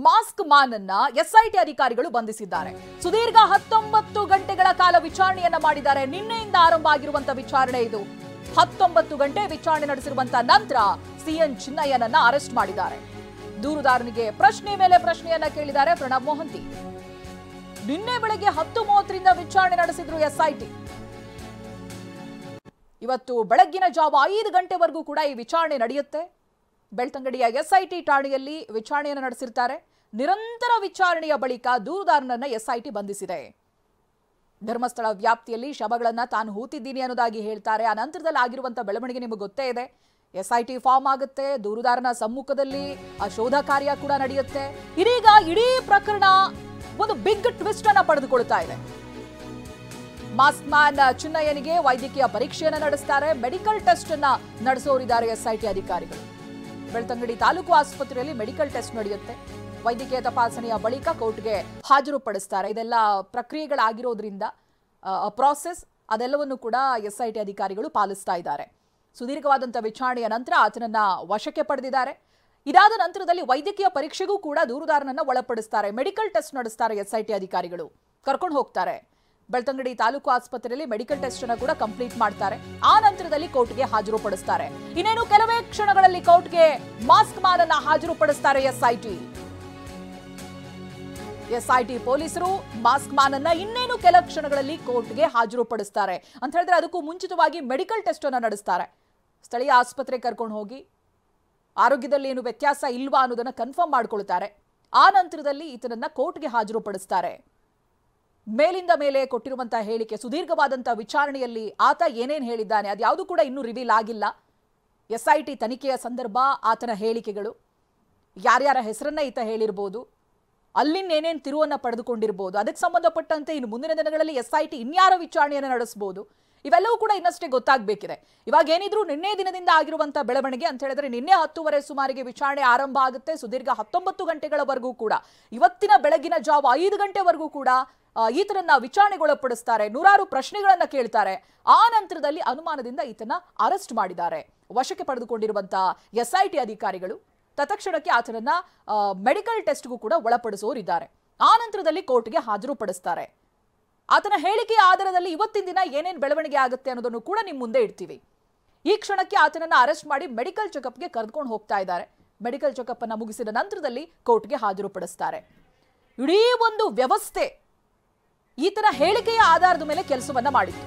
Mask man ಅನ್ನ SIT ಅಧಿಕಾರಿಗಳು ಬಂಧಿಸಿದ್ದಾರೆ. ಸುದೀರ್ಘ 19 ಗಂಟೆಗಳ ಕಾಲ ವಿಚಾರಣೆಯನ್ನ ಮಾಡಿದ್ದಾರೆ. ನಿನ್ನೆಯಿಂದ ಆರಂಭ ಆಗಿರುವಂತಹ ವಿಚಾರಣೆ ಇದು. 19 ಗಂಟೆ ವಿಚಾರಣೆ ನಡೆಸಿರುವಂತಹ ನಂತರ ಸಿಎನ್ ಚಿನ್ನಯ್ಯನನ್ನ ಅರೆಸ್ಟ್ ಮಾಡಿದ್ದಾರೆ. ದೂರುದಾರನಿಗೆ ಪ್ರಶ್ನೆ ಮೇಲೆ ಪ್ರಶ್ನೆಯನ್ನ ಕೇಳಿದ್ದಾರೆ ಪ್ರಣಬ್ ಮೊಹಂತಿ. ನಿನ್ನೆ ಬೆಳಗ್ಗೆ 10:30ರಿಂದ ವಿಚಾರಣೆ ನಡೆಸಿದ್ರು ಎಸ್ಐಟಿ. ಇವತ್ತು ಬೆಳಗ್ಗಿನ ಜಾವ 5 ಗಂಟೆವರೆಗೂ ಕೂಡ ಈ ವಿಚಾರಣೆ ನಡೆಯುತ್ತೆ. ಬೆಳ್ತಂಗಡಿಯ ಎಸ್ಐಟಿ ಠಾಣೆಯಲ್ಲಿ ವಿಚಾರಣೆಯನ್ನು ನಡೆಸಿರ್ತಾರೆ. ನಿರಂತರ ವಿಚಾರಣೆಯ ಬಳಿಕ ದೂರುದಾರನನ್ನ ಎಸ್ಐಟಿ ಬಂಧಿಸಿದೆ. ಧರ್ಮಸ್ಥಳ ವ್ಯಾಪ್ತಿಯಲ್ಲಿ ಶವಗಳನ್ನ ತಾನು ಹೂತಿದ್ದೀನಿ ಅನ್ನೋದಾಗಿ ಹೇಳ್ತಾರೆ. ಆ ನಂತರದಲ್ಲಿ ಆಗಿರುವಂತಹ ಬೆಳವಣಿಗೆ ನಿಮಗೆ ಗೊತ್ತೇ ಇದೆ. ಎಸ್ಐಟಿ ಫಾರ್ಮ್ ಆಗುತ್ತೆ, ದೂರುದಾರನ ಸಮ್ಮುಖದಲ್ಲಿ ಆ ಶೋಧ ಕಾರ್ಯ ಕೂಡ ನಡೆಯುತ್ತೆ. ಇದೀಗ ಇಡೀ ಪ್ರಕರಣ ಒಂದು ಬಿಗ್ ಟ್ವಿಸ್ಟ್ ಅನ್ನ ಪಡೆದುಕೊಳ್ತಾ ಇದೆ. ಮಾಸ್ಕ್ ಮ್ಯಾನ್ ಚಿನ್ನಯ್ಯನಿಗೆ ವೈದ್ಯಕೀಯ ಪರೀಕ್ಷೆಯನ್ನ ನಡೆಸ್ತಾರೆ. ಮೆಡಿಕಲ್ ಟೆಸ್ಟ್ ಅನ್ನ ನಡೆಸೋರಿದ್ದಾರೆ ಎಸ್ಐಟಿ ಅಧಿಕಾರಿಗಳು. ಬೆಳ್ತಂಗಡಿ ತಾಲೂಕು ಆಸ್ಪತ್ರೆಯಲ್ಲಿ ಮೆಡಿಕಲ್ ಟೆಸ್ಟ್ ನಡೆಯುತ್ತೆ. ವೈದ್ಯಕೀಯ ತಪಾಸಣೆಯ ಬಳಿಕ ಕೋರ್ಟ್ಗೆ ಹಾಜರುಪಡಿಸ್ತಾರೆ. ಇದೆಲ್ಲ ಪ್ರಕ್ರಿಯೆಗಳಾಗಿರೋದ್ರಿಂದ ಪ್ರಾಸೆಸ್ ಅದೆಲ್ಲವನ್ನು ಕೂಡ ಎಸ್ಐಟಿ ಅಧಿಕಾರಿಗಳು ಪಾಲಿಸ್ತಾ ಇದ್ದಾರೆ. ಸುದೀರ್ಘವಾದಂತಹ ವಿಚಾರಣೆಯ ನಂತರ ಆತನನ್ನ ವಶಕ್ಕೆ ಪಡೆದಿದ್ದಾರೆ. ಇದಾದ ನಂತರದಲ್ಲಿ ವೈದ್ಯಕೀಯ ಪರೀಕ್ಷೆಗೂ ಕೂಡ ದೂರುದಾರನನ್ನ ಒಳಪಡಿಸ್ತಾರೆ. ಮೆಡಿಕಲ್ ಟೆಸ್ಟ್ ನಡೆಸ್ತಾರೆ ಎಸ್ಐಟಿ ಅಧಿಕಾರಿಗಳು. ಕರ್ಕೊಂಡು ಹೋಗ್ತಾರೆ. ಬೆಳ್ತಂಗಡಿ ತಾಲೂಕು ಆಸ್ಪತ್ರೆಯಲ್ಲಿ ಮೆಡಿಕಲ್ ಟೆಸ್ಟ್ ಅನ್ನು ಕೂಡ ಕಂಪ್ಲೀಟ್ ಮಾಡ್ತಾರೆ. ಆ ನಂತರದಲ್ಲಿ ಕೋರ್ಟ್ಗೆ ಹಾಜರುಪಡಿಸ್ತಾರೆ. ಇನ್ನೇನು ಕೆಲವೇ ಕ್ಷಣಗಳಲ್ಲಿ ಕೋರ್ಟ್ಗೆ ಮಾಸ್ಕ್ ಮ್ಯಾನ್ ಅನ್ನ ಹಾಜರುಪಡಿಸ್ತಾರೆ ಎಸ್ಐಟಿ ಪೊಲೀಸರು ಮಾಸ್ಕ್ ಮ್ಯಾನ್ ಅನ್ನ ಇನ್ನೇನು ಕೆಲ ಕ್ಷಣಗಳಲ್ಲಿ ಕೋರ್ಟ್ಗೆ ಹಾಜರುಪಡಿಸ್ತಾರೆ. ಅಂತ ಹೇಳಿದ್ರೆ ಅದಕ್ಕೂ ಮುಂಚಿತವಾಗಿ ಮೆಡಿಕಲ್ ಟೆಸ್ಟ್ ಅನ್ನ ನಡೆಸ್ತಾರೆ. ಸ್ಥಳೀಯ ಆಸ್ಪತ್ರೆಗೆ ಕರ್ಕೊಂಡು ಹೋಗಿ ಆರೋಗ್ಯದಲ್ಲಿ ಏನು ವ್ಯತ್ಯಾಸ ಇಲ್ವಾ ಅನ್ನೋದನ್ನ ಕನ್ಫರ್ಮ್ ಮಾಡ್ಕೊಳ್ತಾರೆ. ಆ ನಂತರದಲ್ಲಿ ಈತನನ್ನ ಕೋರ್ಟ್ಗೆ ಹಾಜರುಪಡಿಸ್ತಾರೆ. ಮೇಲಿಂದ ಮೇಲೆ ಕೊಟ್ಟಿರುವಂತಹ ಹೇಳಿಕೆ, ಸುದೀರ್ಘವಾದಂತಹ ವಿಚಾರಣೆಯಲ್ಲಿ ಆತ ಏನೇನು ಹೇಳಿದ್ದಾನೆ ಅದ್ಯಾವುದು ಕೂಡ ಇನ್ನೂ ರಿವೀಲ್ ಆಗಿಲ್ಲ. ಎಸ್ಐಟಿ ತನಿಖೆಯ ಸಂದರ್ಭ ಆತನ ಹೇಳಿಕೆಗಳು, ಯಾರ್ಯಾರ ಹೆಸರನ್ನ ಈತ ಹೇಳಿರ್ಬೋದು, ಅಲ್ಲಿನ್ನೇನೇನು ತಿರುವನ್ನ ಪಡೆದುಕೊಂಡಿರ್ಬೋದು, ಅದಕ್ಕೆ ಸಂಬಂಧಪಟ್ಟಂತೆ ಇನ್ನು ಮುಂದಿನ ದಿನಗಳಲ್ಲಿ ಎಸ್ಐಟಿ ಇನ್ಯಾರ ವಿಚಾರಣೆಯನ್ನು ನಡೆಸಬಹುದು, ಇವೆಲ್ಲವೂ ಕೂಡ ಇನ್ನಷ್ಟೇ ಗೊತ್ತಾಗಬೇಕಿದೆ. ಇವಾಗ ಏನಿದ್ರು ನಿನ್ನೆ ದಿನದಿಂದ ಆಗಿರುವಂತಹ ಬೆಳವಣಿಗೆ ಅಂತ ಹೇಳಿದ್ರೆ ನಿನ್ನೆ 10:30 ಸುಮಾರಿಗೆ ವಿಚಾರಣೆ ಆರಂಭ ಆಗುತ್ತೆ. ಸುದೀರ್ಘ 19 ಗಂಟೆಗಳವರೆಗೂ ಕೂಡ, ಇವತ್ತಿನ ಬೆಳಗಿನ ಜಾವ 5 ಗಂಟೆವರೆಗೂ ಕೂಡ ಈತನನ್ನ ವಿಚಾರಣೆಗೊಳಪಡಿಸ್ತಾರೆ. ನೂರಾರು ಪ್ರಶ್ನೆಗಳನ್ನ ಕೇಳ್ತಾರೆ. ಆ ನಂತರದಲ್ಲಿ ಅನುಮಾನದಿಂದ ಈತನ ಅರೆಸ್ಟ್ ಮಾಡಿದ್ದಾರೆ. ವಶಕ್ಕೆ ಪಡೆದುಕೊಂಡಿರುವಂತಹ ಎಸ್ಐಟಿ ಅಧಿಕಾರಿಗಳು ತತ್ಕ್ಷಣಕ್ಕೆ ಆತನನ್ನ ಮೆಡಿಕಲ್ ಟೆಸ್ಟ್ಗೂ ಕೂಡ ಒಳಪಡಿಸೋರಿದ್ದಾರೆ. ಆ ನಂತರದಲ್ಲಿ ಕೋರ್ಟ್ಗೆ ಹಾಜರುಪಡಿಸ್ತಾರೆ. ಆತನ ಹೇಳಿಕೆಯ ಆಧಾರದಲ್ಲಿ ಇವತ್ತಿನ ದಿನ ಏನೇನು ಬೆಳವಣಿಗೆ ಆಗುತ್ತೆ ಅನ್ನೋದನ್ನು ಕೂಡ ನಿಮ್ಮ ಮುಂದೆ ಇಡ್ತೀವಿ. ಈ ಕ್ಷಣಕ್ಕೆ ಆತನನ್ನ ಅರೆಸ್ಟ್ ಮಾಡಿ ಮೆಡಿಕಲ್ ಚೆಕಪ್ಗೆ ಕರೆದುಕೊಂಡು ಹೋಗ್ತಾ ಇದ್ದಾರೆ. ಮೆಡಿಕಲ್ ಚೆಕಪ್ ಅನ್ನ ಮುಗಿಸಿದ ನಂತರದಲ್ಲಿ ಕೋರ್ಟ್ಗೆ ಹಾಜರುಪಡಿಸ್ತಾರೆ. ಇಡೀ ಒಂದು ವ್ಯವಸ್ಥೆ ಈತನ ಹೇಳಿಕೆಯ ಆಧಾರದ ಮೇಲೆ ಕೆಲಸವನ್ನ ಮಾಡಿತ್ತು.